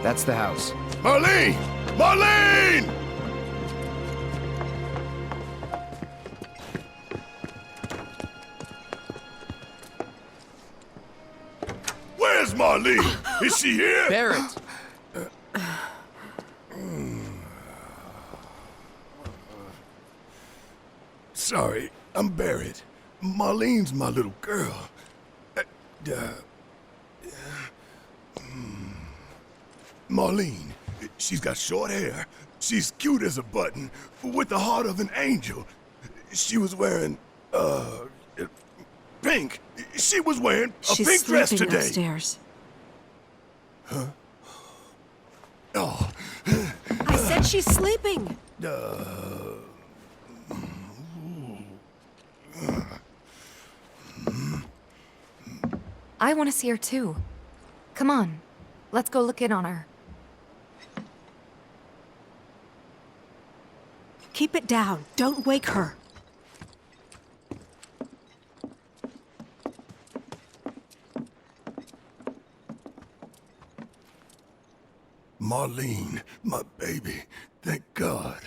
That's the house. Marlene! Marlene! Where's Marlene? Is she here? Barrett! Sorry, I'm Barrett. Marlene's my little girl. Marlene, she's got short hair. She's cute as a button, with the heart of an angel. She was wearing, pink. She was wearing a pink dress She's sleeping today. upstairs. Oh, I said she's sleeping. I want to see her too. Come on, let's go look in on her. Keep it down. Don't wake her. Marlene, my baby. Thank God.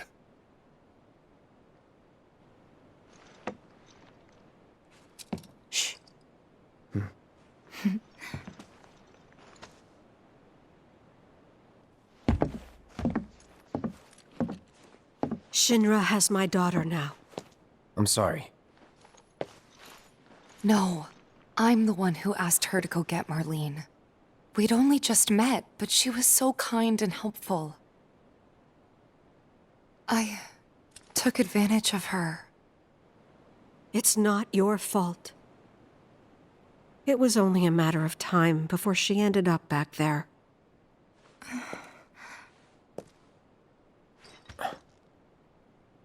Shh. Shinra has my daughter now. I'm sorry. No, I'm the one who asked her to go get Marlene. We'd only just met, but she was so kind and helpful. I took advantage of her. It's not your fault. It was only a matter of time before she ended up back there.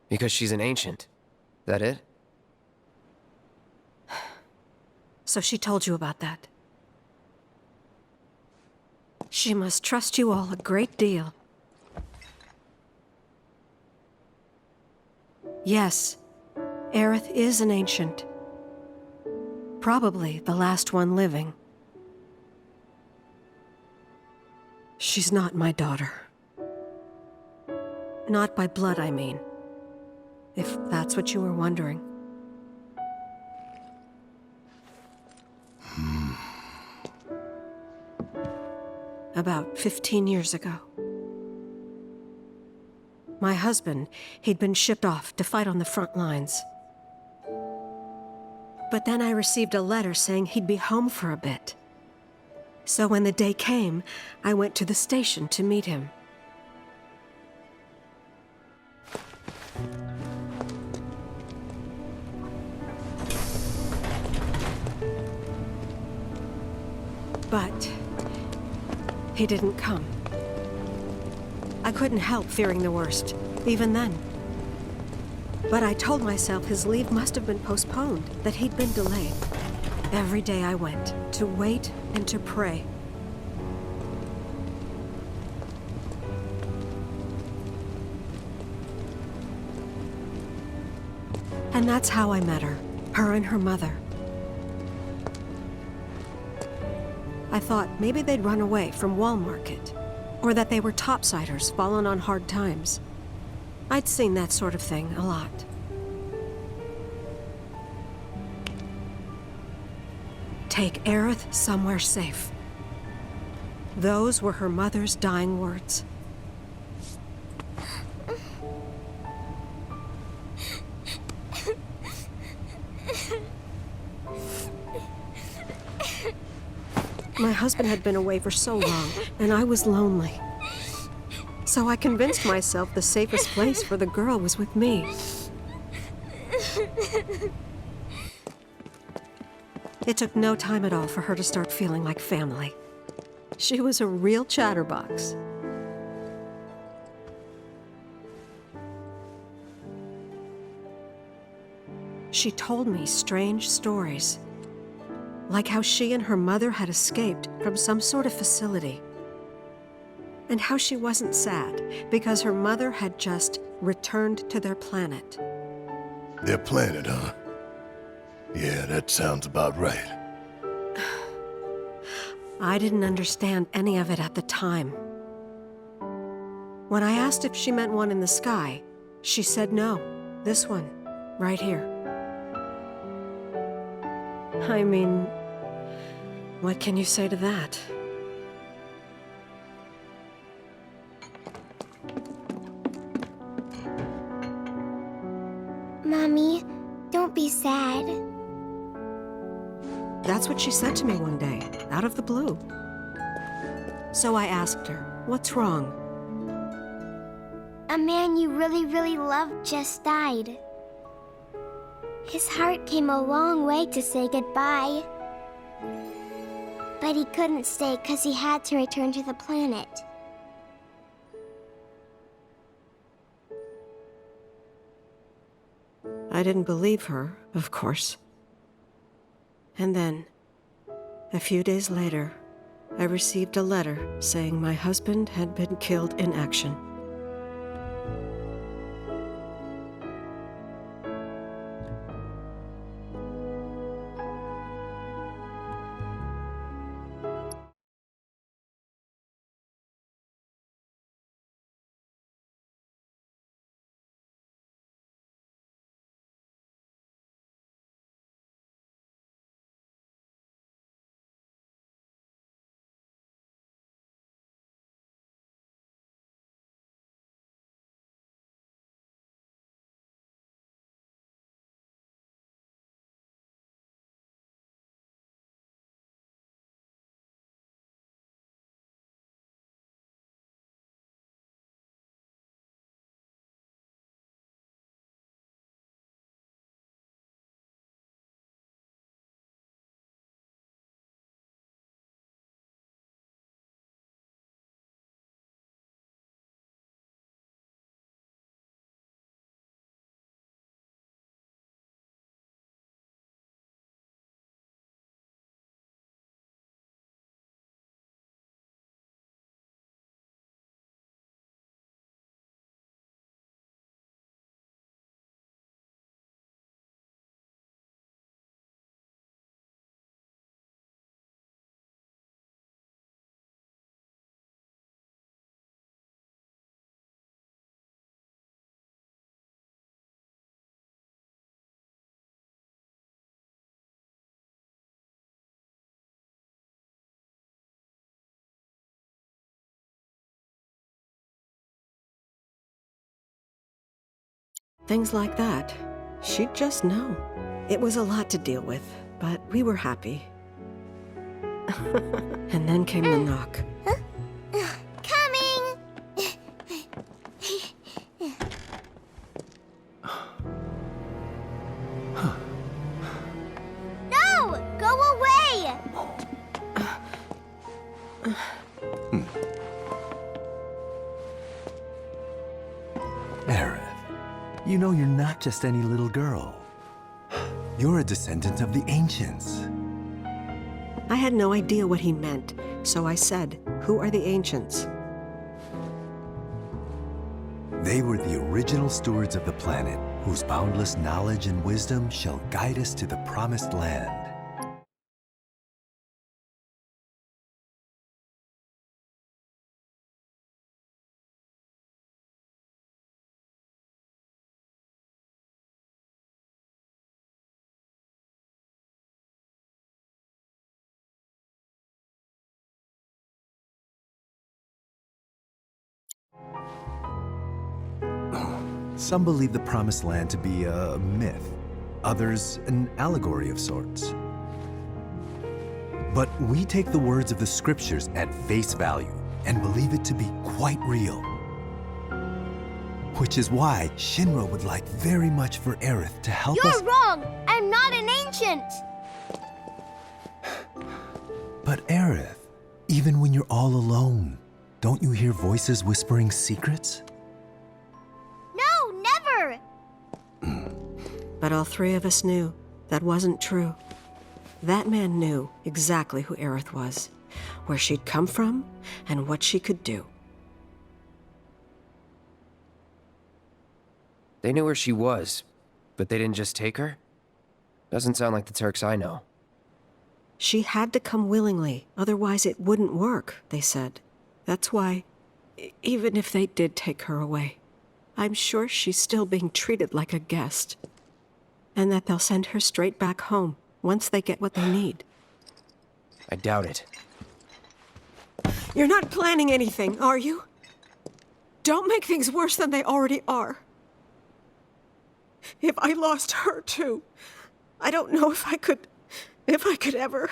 Because she's an ancient. That it? So she told you about that. She must trust you all a great deal. Yes, Aerith is an ancient. Probably the last one living. She's not my daughter. Not by blood, I mean. If that's what you were wondering. About 15 years ago. My husband, he'd been shipped off to fight on the front lines. But then I received a letter saying he'd be home for a bit. So when the day came, I went to the station to meet him. But he didn't come. I couldn't help fearing the worst, even then. But I told myself his leave must have been postponed, that he'd been delayed. Every day I went, to wait and to pray. And that's how I met her and her mother. I thought maybe they'd run away from Wall Market, or that they were topsiders fallen on hard times. I'd seen that sort of thing a lot. Take Aerith somewhere safe. Those were her mother's dying words. My husband had been away for so long, and I was lonely. So I convinced myself the safest place for the girl was with me. It took no time at all for her to start feeling like family. She was a real chatterbox. She told me strange stories. Like how she and her mother had escaped from some sort of facility. And how she wasn't sad because her mother had just returned to their planet. Their planet, huh? Yeah, that sounds about right. I didn't understand any of it at the time. When I asked if she meant one in the sky, she said no. This one, right here. I mean, what can you say to that? Mommy, don't be sad. That's what she said to me one day, out of the blue. So I asked her, what's wrong? A man you really, really loved just died. His heart came a long way to say goodbye. But he couldn't stay because he had to return to the planet. I didn't believe her, of course. And then, a few days later, I received a letter saying my husband had been killed in action. Things like that. She'd just know. It was a lot to deal with, but we were happy. And then came the knock. Coming! No! Go away! Aerith, you know you're not just any little girl. You're a descendant of the Ancients. I had no idea what he meant, so I said, "Who are the Ancients?" They were the original stewards of the planet, whose boundless knowledge and wisdom shall guide us to the promised land. Some believe the Promised Land to be a myth, others an allegory of sorts. But we take the words of the scriptures at face value and believe it to be quite real. Which is why Shinra would like very much for Aerith to help us. You're wrong! I'm not an ancient! But Aerith, even when you're all alone, don't you hear voices whispering secrets? No, never! But all three of us knew that wasn't true. That man knew exactly who Aerith was, where she'd come from, and what she could do. They knew where she was, but they didn't just take her? Doesn't sound like the Turks I know. She had to come willingly, otherwise it wouldn't work, they said. That's why Even if they did take her away, I'm sure she's still being treated like a guest. And that they'll send her straight back home once they get what they need. I doubt it. You're not planning anything, are you? Don't make things worse than they already are. If I lost her too, I don't know if I could ever.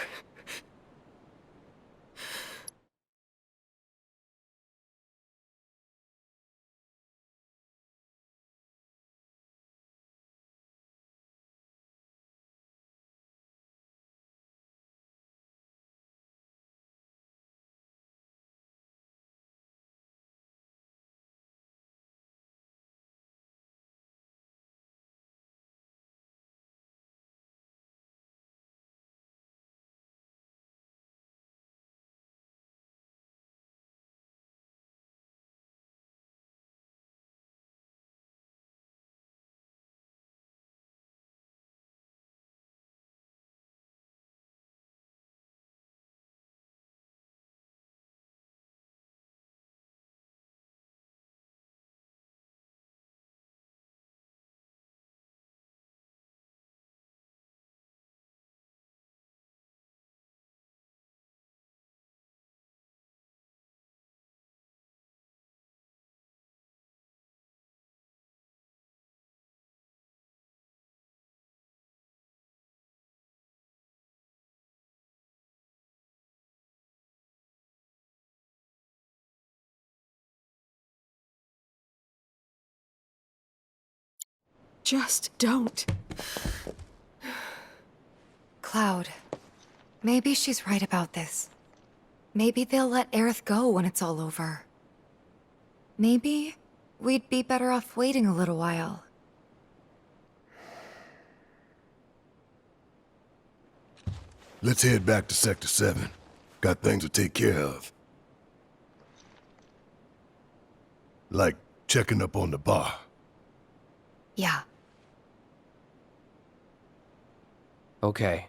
Just don't. Cloud, maybe she's right about this. Maybe they'll let Aerith go when it's all over. Maybe we'd be better off waiting a little while. Let's head back to Sector 7. Got things to take care of. Like checking up on the bar. Yeah. Okay.